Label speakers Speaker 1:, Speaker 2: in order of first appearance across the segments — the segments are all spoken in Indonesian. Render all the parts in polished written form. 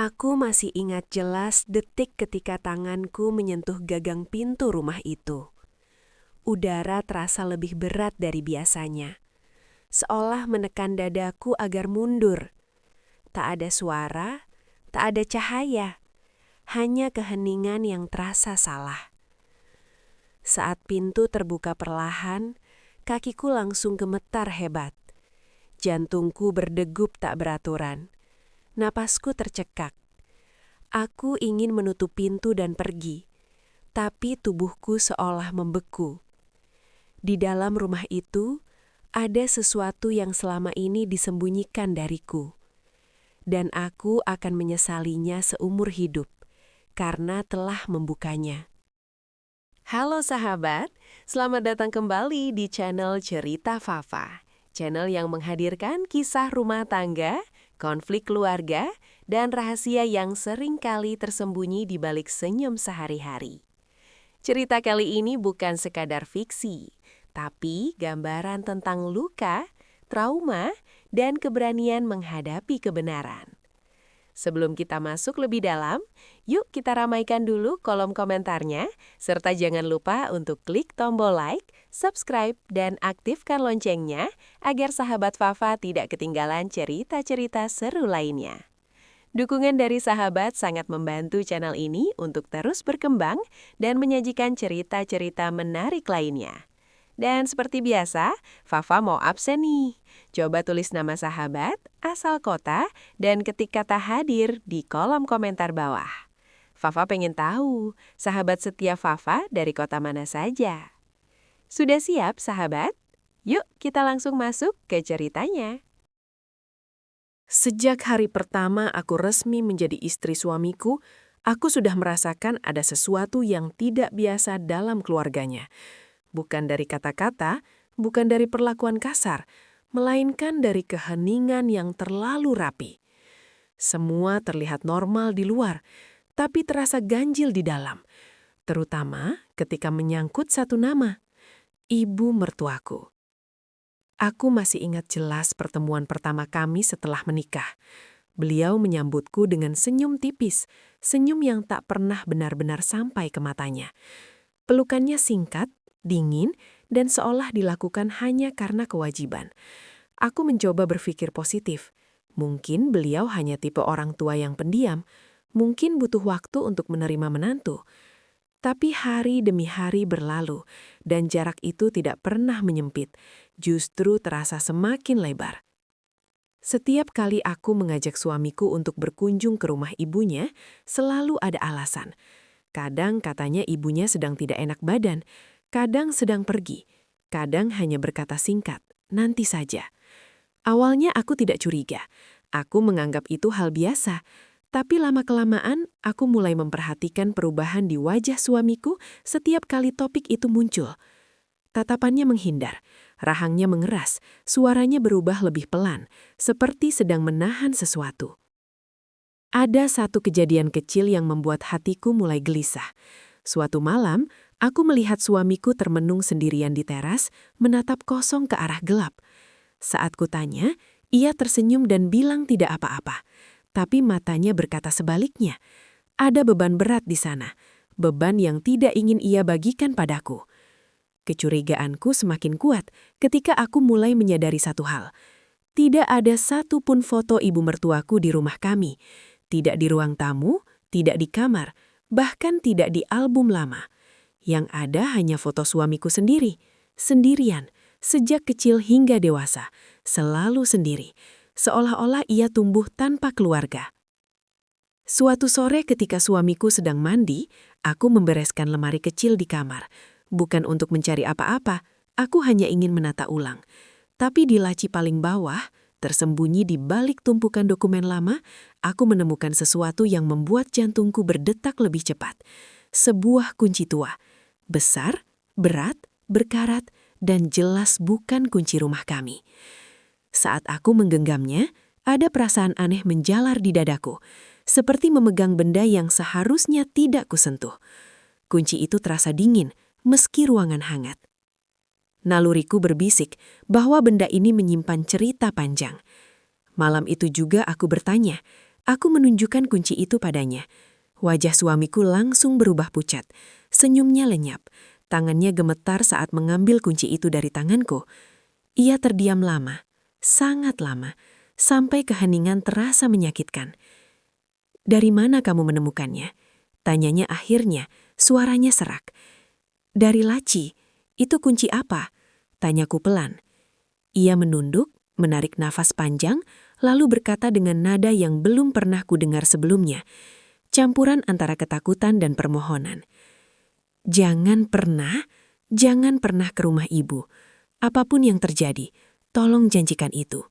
Speaker 1: Aku masih ingat jelas detik ketika tanganku menyentuh gagang pintu rumah itu. Udara terasa lebih berat dari biasanya, seolah menekan dadaku agar mundur. Tak ada suara, tak ada cahaya, hanya keheningan yang terasa salah. Saat pintu terbuka perlahan, kakiku langsung gemetar hebat. Jantungku berdegup tak beraturan. Napasku tercekak. Aku ingin menutup pintu dan pergi, tapi tubuhku seolah membeku. Di dalam rumah itu, ada sesuatu yang selama ini disembunyikan dariku. Dan aku akan menyesalinya seumur hidup, karena telah membukanya. Halo sahabat, selamat datang kembali di channel Cerita Fafa. Channel yang menghadirkan kisah rumah tangga, konflik keluarga, dan rahasia yang sering kali tersembunyi di balik senyum sehari-hari. Cerita kali ini bukan sekadar fiksi, tapi gambaran tentang luka, trauma, dan keberanian menghadapi kebenaran. Sebelum kita masuk lebih dalam, yuk kita ramaikan dulu kolom komentarnya, serta jangan lupa untuk klik tombol like, subscribe, dan aktifkan loncengnya agar sahabat Fafa tidak ketinggalan cerita-cerita seru lainnya. Dukungan dari sahabat sangat membantu channel ini untuk terus berkembang dan menyajikan cerita-cerita menarik lainnya. Dan seperti biasa, Fafa mau absen nih. Coba tulis nama sahabat, asal kota, dan ketik kata hadir di kolom komentar bawah. Fafa pengen tahu, sahabat setia Fafa dari kota mana saja. Sudah siap, sahabat? Yuk kita langsung masuk ke ceritanya. Sejak hari pertama aku resmi menjadi istri suamiku, aku sudah merasakan ada sesuatu yang tidak biasa dalam keluarganya. Bukan dari kata-kata, bukan dari perlakuan kasar, melainkan dari keheningan yang terlalu rapi. Semua terlihat normal di luar, tapi terasa ganjil di dalam. Terutama ketika menyangkut satu nama, ibu mertuaku. Aku masih ingat jelas pertemuan pertama kami setelah menikah. Beliau menyambutku dengan senyum tipis, senyum yang tak pernah benar-benar sampai ke matanya. Pelukannya singkat, dingin, dan seolah dilakukan hanya karena kewajiban. Aku mencoba berpikir positif. Mungkin beliau hanya tipe orang tua yang pendiam, mungkin butuh waktu untuk menerima menantu. Tapi hari demi hari berlalu, dan jarak itu tidak pernah menyempit, justru terasa semakin lebar. Setiap kali aku mengajak suamiku untuk berkunjung ke rumah ibunya, selalu ada alasan. Kadang katanya ibunya sedang tidak enak badan, kadang sedang pergi, kadang hanya berkata singkat, nanti saja. Awalnya aku tidak curiga, aku menganggap itu hal biasa, tapi lama-kelamaan aku mulai memperhatikan perubahan di wajah suamiku setiap kali topik itu muncul. Tatapannya menghindar, rahangnya mengeras, suaranya berubah lebih pelan, seperti sedang menahan sesuatu. Ada satu kejadian kecil yang membuat hatiku mulai gelisah. Suatu malam, aku melihat suamiku termenung sendirian di teras, menatap kosong ke arah gelap. Saat kutanya, ia tersenyum dan bilang tidak apa-apa. Tapi matanya berkata sebaliknya. Ada beban berat di sana, beban yang tidak ingin ia bagikan padaku. Kecurigaanku semakin kuat ketika aku mulai menyadari satu hal. Tidak ada satu pun foto ibu mertuaku di rumah kami. Tidak di ruang tamu, tidak di kamar, bahkan tidak di album lama. Yang ada hanya foto suamiku sendiri, sendirian, sejak kecil hingga dewasa, selalu sendiri, seolah-olah ia tumbuh tanpa keluarga. Suatu sore ketika suamiku sedang mandi, aku membereskan lemari kecil di kamar. Bukan untuk mencari apa-apa, aku hanya ingin menata ulang. Tapi di laci paling bawah, tersembunyi di balik tumpukan dokumen lama, aku menemukan sesuatu yang membuat jantungku berdetak lebih cepat. Sebuah kunci tua. Besar, berat, berkarat, dan jelas bukan kunci rumah kami. Saat aku menggenggamnya, ada perasaan aneh menjalar di dadaku, seperti memegang benda yang seharusnya tidak kusentuh. Kunci itu terasa dingin, meski ruangan hangat. Naluriku berbisik bahwa benda ini menyimpan cerita panjang. Malam itu juga aku bertanya, Aku menunjukkan kunci itu padanya. Wajah suamiku langsung berubah pucat. Senyumnya lenyap. Tangannya gemetar saat mengambil kunci itu dari tanganku. Ia terdiam lama, sangat lama, sampai keheningan terasa menyakitkan. "Dari mana kamu menemukannya?" Tanyanya akhirnya, suaranya serak. "Dari laci. Itu kunci apa?" Tanyaku pelan. Ia menunduk, menarik nafas panjang, lalu berkata dengan nada yang belum pernah kudengar sebelumnya. Campuran antara ketakutan dan permohonan. Jangan pernah ke rumah ibu. Apapun yang terjadi, tolong janjikan itu."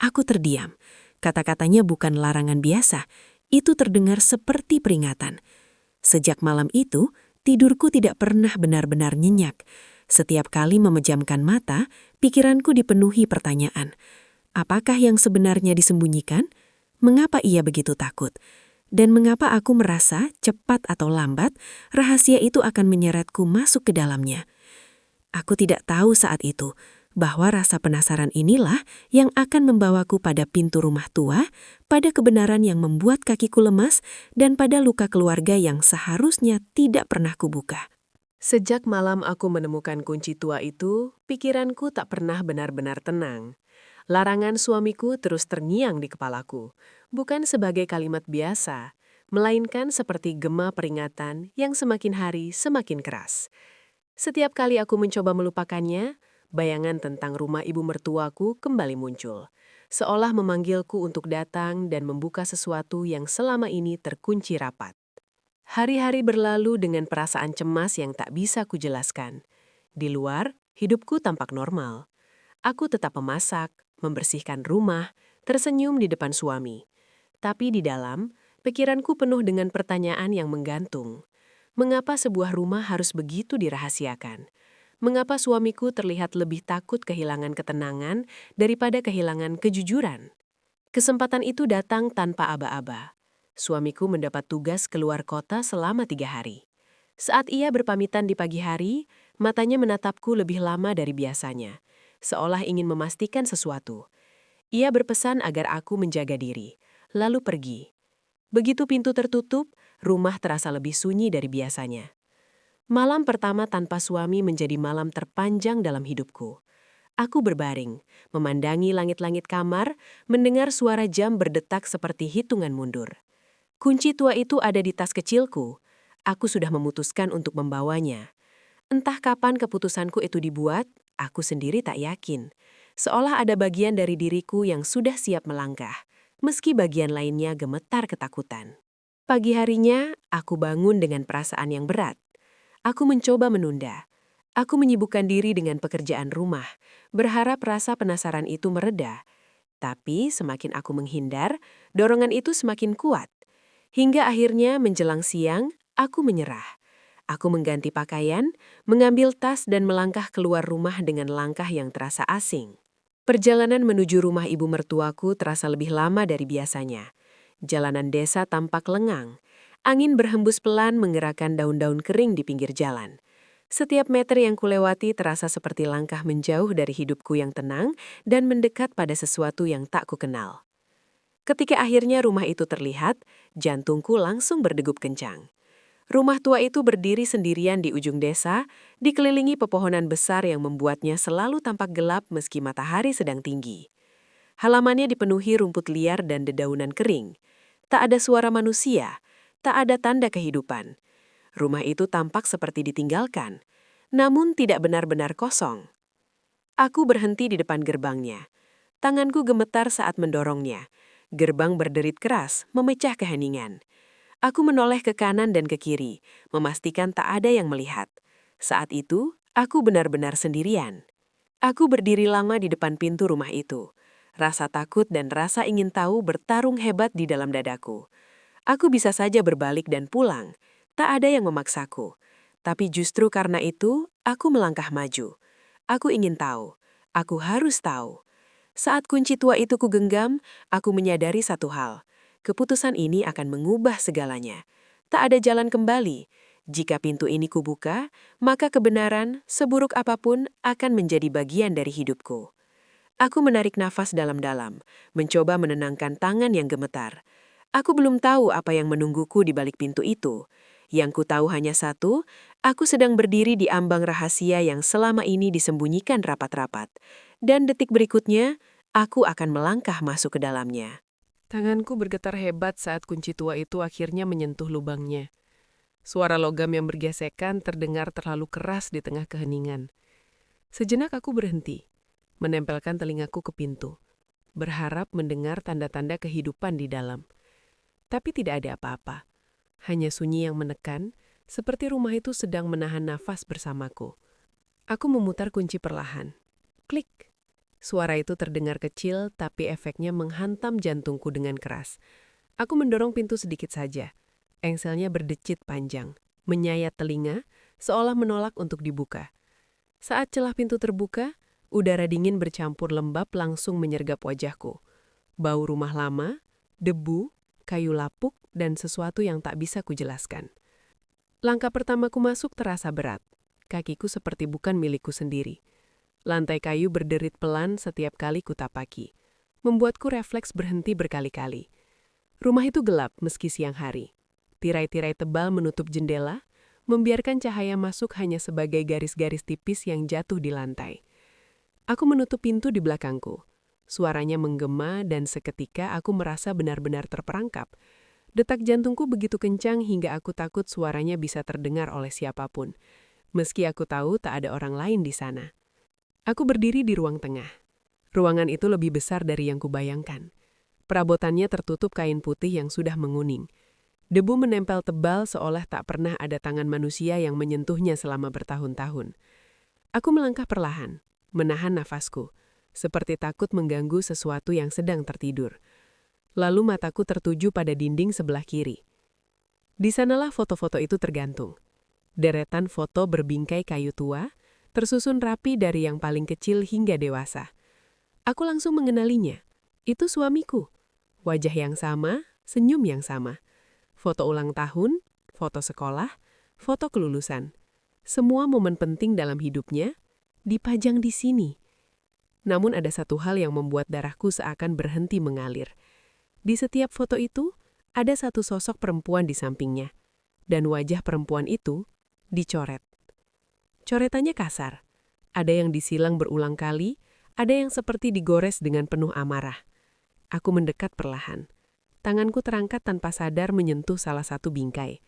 Speaker 1: Aku terdiam. Kata-katanya bukan larangan biasa. Itu terdengar seperti peringatan. Sejak malam itu, tidurku tidak pernah benar-benar nyenyak. Setiap kali memejamkan mata, pikiranku dipenuhi pertanyaan. Apakah yang sebenarnya disembunyikan? Mengapa ia begitu takut? Dan mengapa aku merasa, cepat atau lambat, rahasia itu akan menyeretku masuk ke dalamnya? Aku tidak tahu saat itu bahwa rasa penasaran inilah yang akan membawaku pada pintu rumah tua, pada kebenaran yang membuat kakiku lemas, dan pada luka keluarga yang seharusnya tidak pernah kubuka. Sejak malam aku menemukan kunci tua itu, pikiranku tak pernah benar-benar tenang. Larangan suamiku terus terngiang di kepalaku, bukan sebagai kalimat biasa, melainkan seperti gema peringatan yang semakin hari semakin keras. Setiap kali aku mencoba melupakannya, bayangan tentang rumah ibu mertuaku kembali muncul, seolah memanggilku untuk datang dan membuka sesuatu yang selama ini terkunci rapat. Hari-hari berlalu dengan perasaan cemas yang tak bisa kujelaskan. Di luar, hidupku tampak normal. Aku tetap memasak, membersihkan rumah, tersenyum di depan suami. Tapi di dalam, pikiranku penuh dengan pertanyaan yang menggantung. Mengapa sebuah rumah harus begitu dirahasiakan? Mengapa suamiku terlihat lebih takut kehilangan ketenangan daripada kehilangan kejujuran? Kesempatan itu datang tanpa aba-aba. Suamiku mendapat tugas keluar kota selama 3 hari. Saat ia berpamitan di pagi hari, matanya menatapku lebih lama dari biasanya, seolah ingin memastikan sesuatu. Ia berpesan agar aku menjaga diri, lalu pergi. Begitu pintu tertutup, rumah terasa lebih sunyi dari biasanya. Malam pertama tanpa suami menjadi malam terpanjang dalam hidupku. Aku berbaring, memandangi langit-langit kamar, mendengar suara jam berdetak seperti hitungan mundur. Kunci tua itu ada di tas kecilku. Aku sudah memutuskan untuk membawanya. Entah kapan keputusanku itu dibuat, aku sendiri tak yakin. Seolah ada bagian dari diriku yang sudah siap melangkah, meski bagian lainnya gemetar ketakutan. Pagi harinya, aku bangun dengan perasaan yang berat. Aku mencoba menunda. Aku menyibukkan diri dengan pekerjaan rumah, berharap rasa penasaran itu mereda. Tapi semakin aku menghindar, dorongan itu semakin kuat. Hingga akhirnya menjelang siang, aku menyerah. Aku mengganti pakaian, mengambil tas dan melangkah keluar rumah dengan langkah yang terasa asing. Perjalanan menuju rumah ibu mertuaku terasa lebih lama dari biasanya. Jalanan desa tampak lengang. Angin berhembus pelan menggerakkan daun-daun kering di pinggir jalan. Setiap meter yang kulewati terasa seperti langkah menjauh dari hidupku yang tenang dan mendekat pada sesuatu yang tak kukenal. Ketika akhirnya rumah itu terlihat, jantungku langsung berdegup kencang. Rumah tua itu berdiri sendirian di ujung desa, dikelilingi pepohonan besar yang membuatnya selalu tampak gelap meski matahari sedang tinggi. Halamannya dipenuhi rumput liar dan dedaunan kering. Tak ada suara manusia, tak ada tanda kehidupan. Rumah itu tampak seperti ditinggalkan, namun tidak benar-benar kosong. Aku berhenti di depan gerbangnya. Tanganku gemetar saat mendorongnya. Gerbang berderit keras, memecah keheningan. Aku menoleh ke kanan dan ke kiri, memastikan tak ada yang melihat. Saat itu, aku benar-benar sendirian. Aku berdiri lama di depan pintu rumah itu. Rasa takut dan rasa ingin tahu bertarung hebat di dalam dadaku. Aku bisa saja berbalik dan pulang. Tak ada yang memaksaku. Tapi justru karena itu, aku melangkah maju. Aku ingin tahu. Aku harus tahu. Saat kunci tua itu kugenggam, aku menyadari satu hal. Keputusan ini akan mengubah segalanya. Tak ada jalan kembali. Jika pintu ini kubuka, maka kebenaran, seburuk apapun, akan menjadi bagian dari hidupku. Aku menarik nafas dalam-dalam, mencoba menenangkan tangan yang gemetar. Aku belum tahu apa yang menungguku di balik pintu itu. Yang ku tahu hanya satu, aku sedang berdiri di ambang rahasia yang selama ini disembunyikan rapat-rapat. Dan detik berikutnya, aku akan melangkah masuk ke dalamnya. Tanganku bergetar hebat saat kunci tua itu akhirnya menyentuh lubangnya. Suara logam yang bergesekan terdengar terlalu keras di tengah keheningan. Sejenak aku berhenti, menempelkan telingaku ke pintu, berharap mendengar tanda-tanda kehidupan di dalam. Tapi tidak ada apa-apa, hanya sunyi yang menekan, seperti rumah itu sedang menahan nafas bersamaku. Aku memutar kunci perlahan. Klik. Suara itu terdengar kecil, tapi efeknya menghantam jantungku dengan keras. Aku mendorong pintu sedikit saja. Engselnya berdecit panjang, menyayat telinga, seolah menolak untuk dibuka. Saat celah pintu terbuka, udara dingin bercampur lembab langsung menyergap wajahku. Bau rumah lama, debu, kayu lapuk, dan sesuatu yang tak bisa kujelaskan. Langkah pertamaku masuk terasa berat. Kakiku seperti bukan milikku sendiri. Lantai kayu berderit pelan setiap kali kutapaki, membuatku refleks berhenti berkali-kali. Rumah itu gelap meski siang hari. Tirai-tirai tebal menutup jendela, membiarkan cahaya masuk hanya sebagai garis-garis tipis yang jatuh di lantai. Aku menutup pintu di belakangku. Suaranya menggema dan seketika aku merasa benar-benar terperangkap. Detak jantungku begitu kencang hingga aku takut suaranya bisa terdengar oleh siapapun. Meski aku tahu tak ada orang lain di sana. Aku berdiri di ruang tengah. Ruangan itu lebih besar dari yang kubayangkan. Perabotannya tertutup kain putih yang sudah menguning. Debu menempel tebal seolah tak pernah ada tangan manusia yang menyentuhnya selama bertahun-tahun. Aku melangkah perlahan, menahan nafasku, seperti takut mengganggu sesuatu yang sedang tertidur. Lalu mataku tertuju pada dinding sebelah kiri. Di sanalah foto-foto itu tergantung. Deretan foto berbingkai kayu tua, tersusun rapi dari yang paling kecil hingga dewasa. Aku langsung mengenalinya. Itu suamiku. Wajah yang sama, senyum yang sama. Foto ulang tahun, foto sekolah, foto kelulusan. Semua momen penting dalam hidupnya dipajang di sini. Namun ada satu hal yang membuat darahku seakan berhenti mengalir. Di setiap foto itu, ada satu sosok perempuan di sampingnya. Dan wajah perempuan itu dicoret. Coretannya kasar. Ada yang disilang berulang kali, ada yang seperti digores dengan penuh amarah. Aku mendekat perlahan. Tanganku terangkat tanpa sadar menyentuh salah satu bingkai.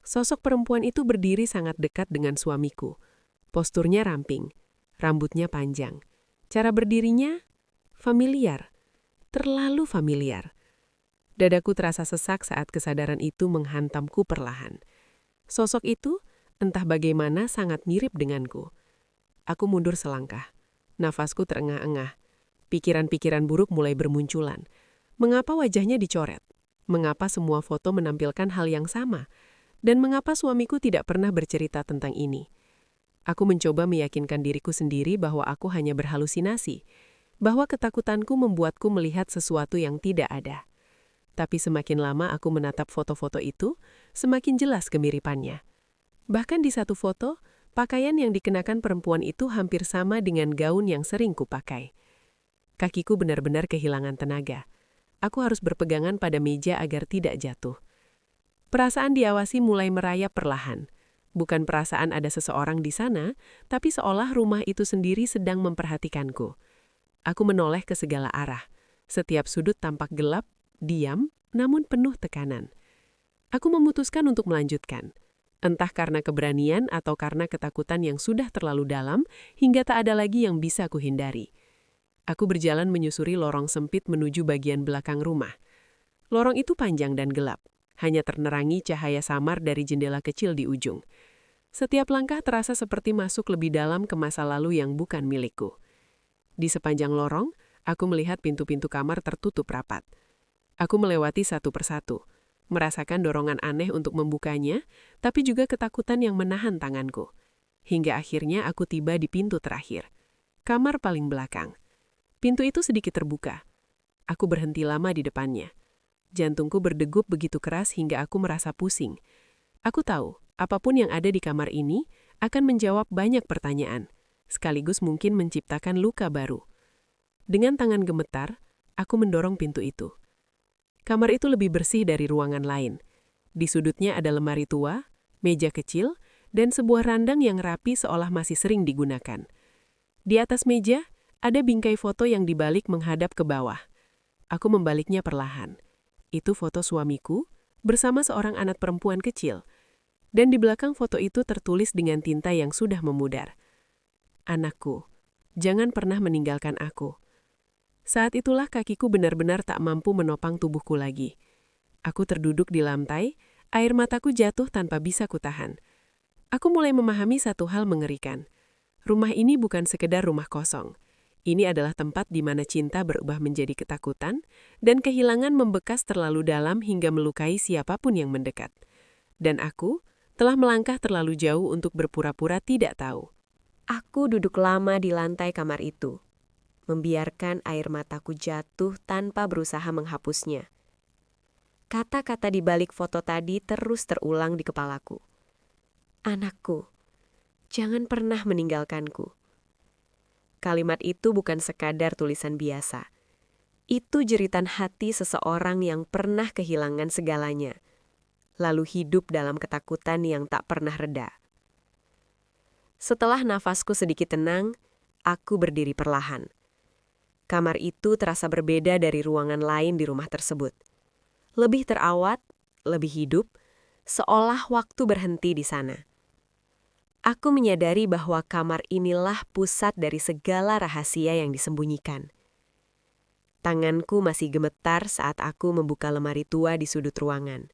Speaker 1: Sosok perempuan itu berdiri sangat dekat dengan suamiku. Posturnya ramping, rambutnya panjang. Cara berdirinya familiar, terlalu familiar. Dadaku terasa sesak saat kesadaran itu menghantamku perlahan. Sosok itu, entah bagaimana, sangat mirip denganku. Aku mundur selangkah. Nafasku terengah-engah. Pikiran-pikiran buruk mulai bermunculan. Mengapa wajahnya dicoret? Mengapa semua foto menampilkan hal yang sama? Dan mengapa suamiku tidak pernah bercerita tentang ini? Aku mencoba meyakinkan diriku sendiri bahwa aku hanya berhalusinasi, bahwa ketakutanku membuatku melihat sesuatu yang tidak ada. Tapi semakin lama aku menatap foto-foto itu, semakin jelas kemiripannya. Bahkan di satu foto, pakaian yang dikenakan perempuan itu hampir sama dengan gaun yang sering kupakai. Kakiku benar-benar kehilangan tenaga. Aku harus berpegangan pada meja agar tidak jatuh. Perasaan diawasi mulai merayap perlahan. Bukan perasaan ada seseorang di sana, tapi seolah rumah itu sendiri sedang memperhatikanku. Aku menoleh ke segala arah. Setiap sudut tampak gelap, diam, namun penuh tekanan. Aku memutuskan untuk melanjutkan. Entah karena keberanian atau karena ketakutan yang sudah terlalu dalam, hingga tak ada lagi yang bisa kuhindari. Aku berjalan menyusuri lorong sempit menuju bagian belakang rumah. Lorong itu panjang dan gelap, hanya ternerangi cahaya samar dari jendela kecil di ujung. Setiap langkah terasa seperti masuk lebih dalam ke masa lalu yang bukan milikku. Di sepanjang lorong, aku melihat pintu-pintu kamar tertutup rapat. Aku melewati satu persatu, merasakan dorongan aneh untuk membukanya, tapi juga ketakutan yang menahan tanganku. Hingga akhirnya aku tiba di pintu terakhir, kamar paling belakang. Pintu itu sedikit terbuka. Aku berhenti lama di depannya. Jantungku berdegup begitu keras hingga aku merasa pusing. Aku tahu, apapun yang ada di kamar ini akan menjawab banyak pertanyaan, sekaligus mungkin menciptakan luka baru. Dengan tangan gemetar, aku mendorong pintu itu. Kamar itu lebih bersih dari ruangan lain. Di sudutnya ada lemari tua, meja kecil, dan sebuah randang yang rapi seolah masih sering digunakan. Di atas meja, ada bingkai foto yang dibalik menghadap ke bawah. Aku membaliknya perlahan. Itu foto suamiku bersama seorang anak perempuan kecil. Dan di belakang foto itu tertulis dengan tinta yang sudah memudar. Anakku, jangan pernah meninggalkan aku. Saat itulah kakiku benar-benar tak mampu menopang tubuhku lagi. Aku terduduk di lantai, air mataku jatuh tanpa bisa kutahan. Aku mulai memahami satu hal mengerikan. Rumah ini bukan sekedar rumah kosong. Ini adalah tempat di mana cinta berubah menjadi ketakutan, dan kehilangan membekas terlalu dalam hingga melukai siapapun yang mendekat. Dan aku telah melangkah terlalu jauh untuk berpura-pura tidak tahu.
Speaker 2: Aku duduk lama di lantai kamar itu, membiarkan air mataku jatuh tanpa berusaha menghapusnya. Kata-kata di balik foto tadi terus terulang di kepalaku. Anakku, jangan pernah meninggalkanku. Kalimat itu bukan sekadar tulisan biasa. Itu jeritan hati seseorang yang pernah kehilangan segalanya, lalu hidup dalam ketakutan yang tak pernah reda. Setelah nafasku sedikit tenang, aku berdiri perlahan. Kamar itu terasa berbeda dari ruangan lain di rumah tersebut. Lebih terawat, lebih hidup, seolah waktu berhenti di sana. Aku menyadari bahwa kamar inilah pusat dari segala rahasia yang disembunyikan. Tanganku masih gemetar saat aku membuka lemari tua di sudut ruangan.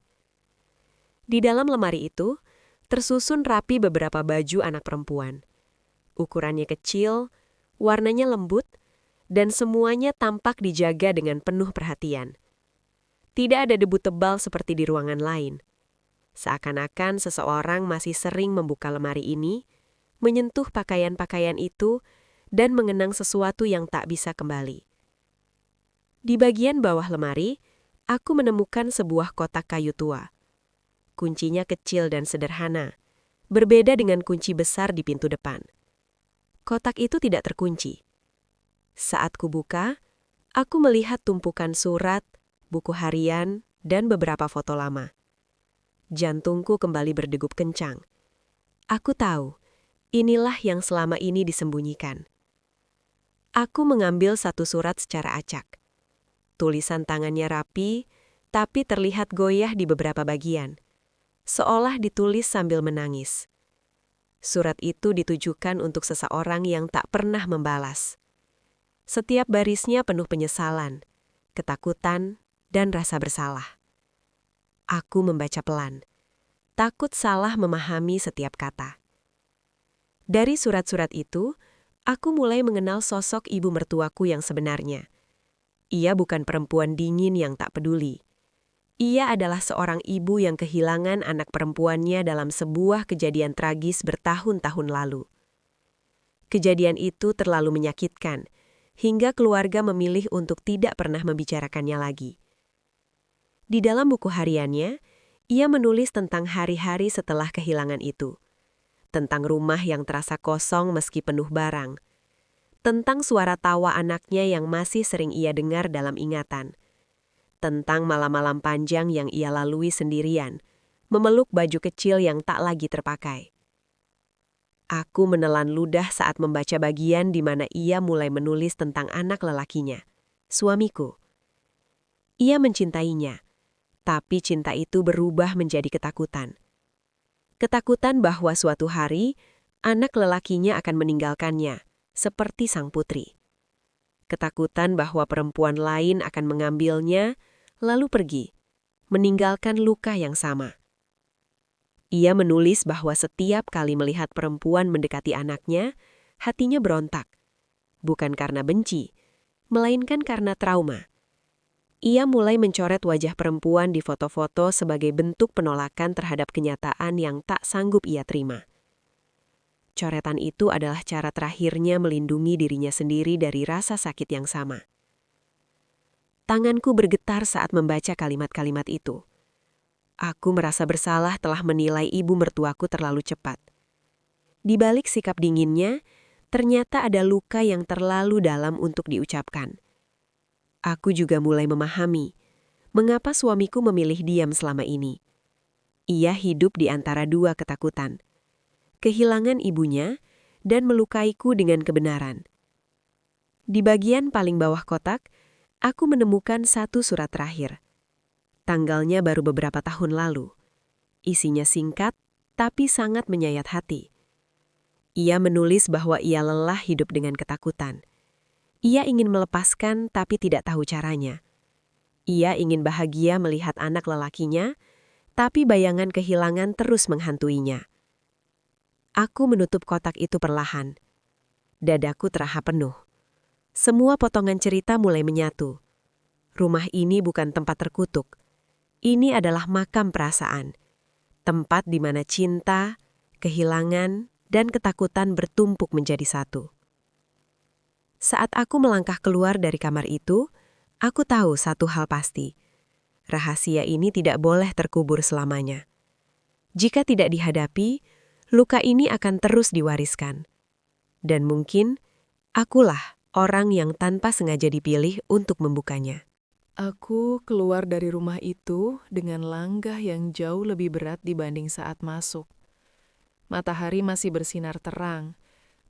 Speaker 2: Di dalam lemari itu, tersusun rapi beberapa baju anak perempuan. Ukurannya kecil, warnanya lembut, dan semuanya tampak dijaga dengan penuh perhatian. Tidak ada debu tebal seperti di ruangan lain. Seakan-akan seseorang masih sering membuka lemari ini, menyentuh pakaian-pakaian itu, dan mengenang sesuatu yang tak bisa kembali. Di bagian bawah lemari, aku menemukan sebuah kotak kayu tua. Kuncinya kecil dan sederhana, berbeda dengan kunci besar di pintu depan. Kotak itu tidak terkunci. Saat kubuka, aku melihat tumpukan surat, buku harian, dan beberapa foto lama. Jantungku kembali berdegup kencang. Aku tahu, inilah yang selama ini disembunyikan. Aku mengambil satu surat secara acak. Tulisan tangannya rapi, tapi terlihat goyah di beberapa bagian, seolah ditulis sambil menangis. Surat itu ditujukan untuk seseorang yang tak pernah membalas. Setiap barisnya penuh penyesalan, ketakutan, dan rasa bersalah. Aku membaca pelan, takut salah memahami setiap kata. Dari surat-surat itu, aku mulai mengenal sosok ibu mertuaku yang sebenarnya. Ia bukan perempuan dingin yang tak peduli. Ia adalah seorang ibu yang kehilangan anak perempuannya dalam sebuah kejadian tragis bertahun-tahun lalu. Kejadian itu terlalu menyakitkan, hingga keluarga memilih untuk tidak pernah membicarakannya lagi. Di dalam buku hariannya, ia menulis tentang hari-hari setelah kehilangan itu, tentang rumah yang terasa kosong meski penuh barang, tentang suara tawa anaknya yang masih sering ia dengar dalam ingatan, tentang malam-malam panjang yang ia lalui sendirian, memeluk baju kecil yang tak lagi terpakai. Aku menelan ludah saat membaca bagian di mana ia mulai menulis tentang anak lelakinya, suamiku. Ia mencintainya, tapi cinta itu berubah menjadi ketakutan. Ketakutan bahwa suatu hari, anak lelakinya akan meninggalkannya, seperti sang putri. Ketakutan bahwa perempuan lain akan mengambilnya, lalu pergi, meninggalkan luka yang sama. Ia menulis bahwa setiap kali melihat perempuan mendekati anaknya, hatinya berontak. Bukan karena benci, melainkan karena trauma. Ia mulai mencoret wajah perempuan di foto-foto sebagai bentuk penolakan terhadap kenyataan yang tak sanggup ia terima. Coretan itu adalah cara terakhirnya melindungi dirinya sendiri dari rasa sakit yang sama. Tanganku bergetar saat membaca kalimat-kalimat itu. Aku merasa bersalah telah menilai ibu mertuaku terlalu cepat. Di balik sikap dinginnya, ternyata ada luka yang terlalu dalam untuk diucapkan. Aku juga mulai memahami mengapa suamiku memilih diam selama ini. Ia hidup di antara dua ketakutan, kehilangan ibunya dan melukaiku dengan kebenaran. Di bagian paling bawah kotak, aku menemukan satu surat terakhir. Tanggalnya baru beberapa tahun lalu. Isinya singkat, tapi sangat menyayat hati. Ia menulis bahwa ia lelah hidup dengan ketakutan. Ia ingin melepaskan, tapi tidak tahu caranya. Ia ingin bahagia melihat anak lelakinya, tapi bayangan kehilangan terus menghantuinya. Aku menutup kotak itu perlahan. Dadaku terasa penuh. Semua potongan cerita mulai menyatu. Rumah ini bukan tempat terkutuk. Ini adalah makam perasaan. Tempat di mana cinta, kehilangan, dan ketakutan bertumpuk menjadi satu. Saat aku melangkah keluar dari kamar itu, aku tahu satu hal pasti. Rahasia ini tidak boleh terkubur selamanya. Jika tidak dihadapi, luka ini akan terus diwariskan. Dan mungkin, akulah orang yang tanpa sengaja dipilih untuk membukanya.
Speaker 1: Aku keluar dari rumah itu dengan langgah yang jauh lebih berat dibanding saat masuk. Matahari masih bersinar terang,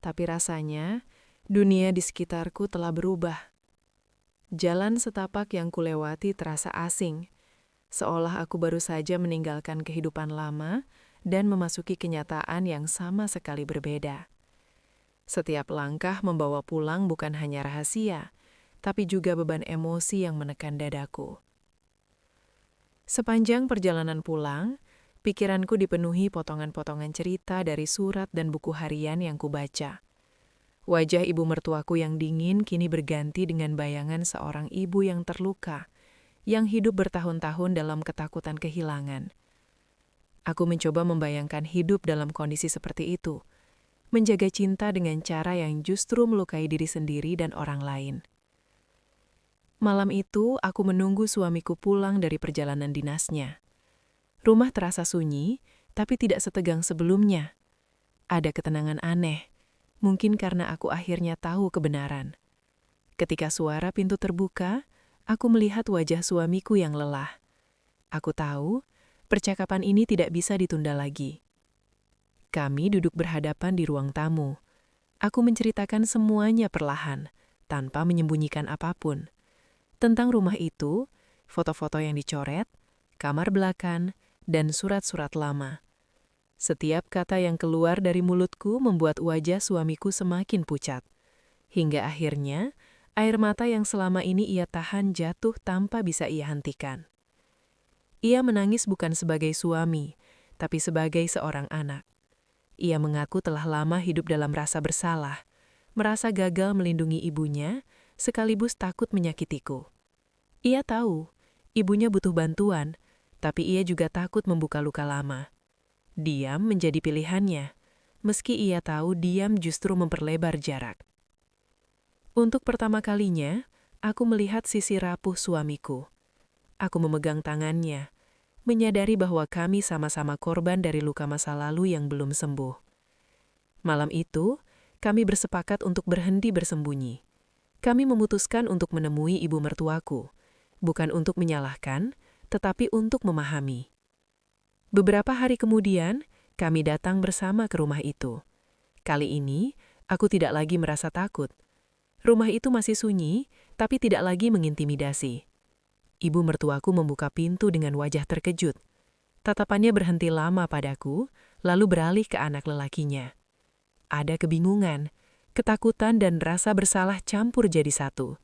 Speaker 1: tapi rasanya dunia di sekitarku telah berubah. Jalan setapak yang kulewati terasa asing, seolah aku baru saja meninggalkan kehidupan lama dan memasuki kenyataan yang sama sekali berbeda. Setiap langkah membawa pulang bukan hanya rahasia, tapi juga beban emosi yang menekan dadaku. Sepanjang perjalanan pulang, pikiranku dipenuhi potongan-potongan cerita dari surat dan buku harian yang kubaca. Wajah ibu mertuaku yang dingin kini berganti dengan bayangan seorang ibu yang terluka, yang hidup bertahun-tahun dalam ketakutan kehilangan. Aku mencoba membayangkan hidup dalam kondisi seperti itu, menjaga cinta dengan cara yang justru melukai diri sendiri dan orang lain. Malam itu, aku menunggu suamiku pulang dari perjalanan dinasnya. Rumah terasa sunyi, tapi tidak setegang sebelumnya. Ada ketenangan aneh, mungkin karena aku akhirnya tahu kebenaran. Ketika suara pintu terbuka, aku melihat wajah suamiku yang lelah. Aku tahu, percakapan ini tidak bisa ditunda lagi. Kami duduk berhadapan di ruang tamu. Aku menceritakan semuanya perlahan, tanpa menyembunyikan apapun. Tentang rumah itu, foto-foto yang dicoret, kamar belakang, dan surat-surat lama. Setiap kata yang keluar dari mulutku membuat wajah suamiku semakin pucat. Hingga akhirnya, air mata yang selama ini ia tahan jatuh tanpa bisa ia hentikan. Ia menangis bukan sebagai suami, tapi sebagai seorang anak. Ia mengaku telah lama hidup dalam rasa bersalah, merasa gagal melindungi ibunya, sekaligus takut menyakitiku. Ia tahu, ibunya butuh bantuan, tapi ia juga takut membuka luka lama. Diam menjadi pilihannya, meski ia tahu diam justru memperlebar jarak. Untuk pertama kalinya, aku melihat sisi rapuh suamiku. Aku memegang tangannya, menyadari bahwa kami sama-sama korban dari luka masa lalu yang belum sembuh. Malam itu, kami bersepakat untuk berhenti bersembunyi. Kami memutuskan untuk menemui ibu mertuaku, bukan untuk menyalahkan, tetapi untuk memahami. Beberapa hari kemudian, kami datang bersama ke rumah itu. Kali ini, aku tidak lagi merasa takut. Rumah itu masih sunyi, tapi tidak lagi mengintimidasi. Ibu mertuaku membuka pintu dengan wajah terkejut. Tatapannya berhenti lama padaku, lalu beralih ke anak lelakinya. Ada kebingungan, ketakutan dan rasa bersalah campur jadi satu.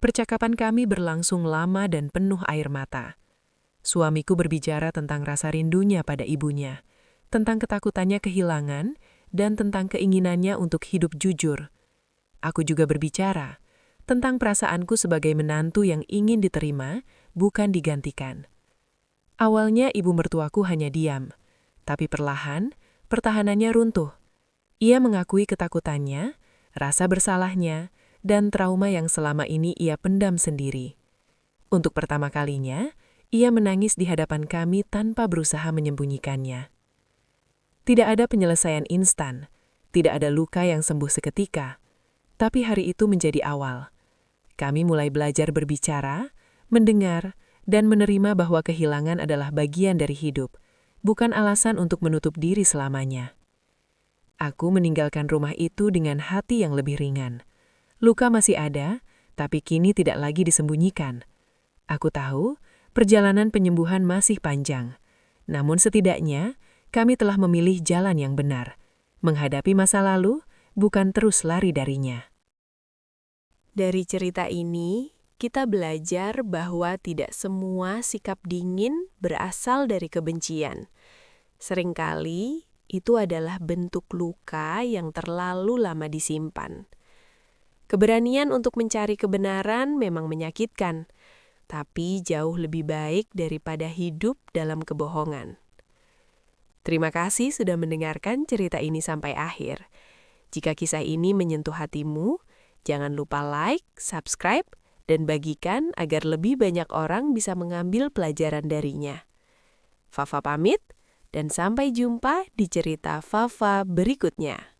Speaker 1: Percakapan kami berlangsung lama dan penuh air mata. Suamiku berbicara tentang rasa rindunya pada ibunya, tentang ketakutannya kehilangan, dan tentang keinginannya untuk hidup jujur. Aku juga berbicara tentang perasaanku sebagai menantu yang ingin diterima, bukan digantikan. Awalnya ibu mertuaku hanya diam, tapi perlahan, pertahanannya runtuh. Ia mengakui ketakutannya, rasa bersalahnya, dan trauma yang selama ini ia pendam sendiri. Untuk pertama kalinya, ia menangis di hadapan kami tanpa berusaha menyembunyikannya. Tidak ada penyelesaian instan, Tidak ada luka yang sembuh seketika, tapi hari itu menjadi awal. Kami mulai belajar berbicara, mendengar, dan menerima bahwa kehilangan adalah bagian dari hidup, bukan alasan untuk menutup diri selamanya. Aku meninggalkan rumah itu dengan hati yang lebih ringan. Luka masih ada, tapi kini tidak lagi disembunyikan. Aku tahu perjalanan penyembuhan masih panjang, namun setidaknya kami telah memilih jalan yang benar. Menghadapi masa lalu, bukan terus lari darinya.
Speaker 2: Dari cerita ini, kita belajar bahwa tidak semua sikap dingin berasal dari kebencian. Seringkali, itu adalah bentuk luka yang terlalu lama disimpan. Keberanian untuk mencari kebenaran memang menyakitkan, tapi jauh lebih baik daripada hidup dalam kebohongan. Terima kasih sudah mendengarkan cerita ini sampai akhir. Jika kisah ini menyentuh hatimu, jangan lupa like, subscribe, dan bagikan agar lebih banyak orang bisa mengambil pelajaran darinya. Fafa pamit, dan sampai jumpa di cerita Fafa berikutnya.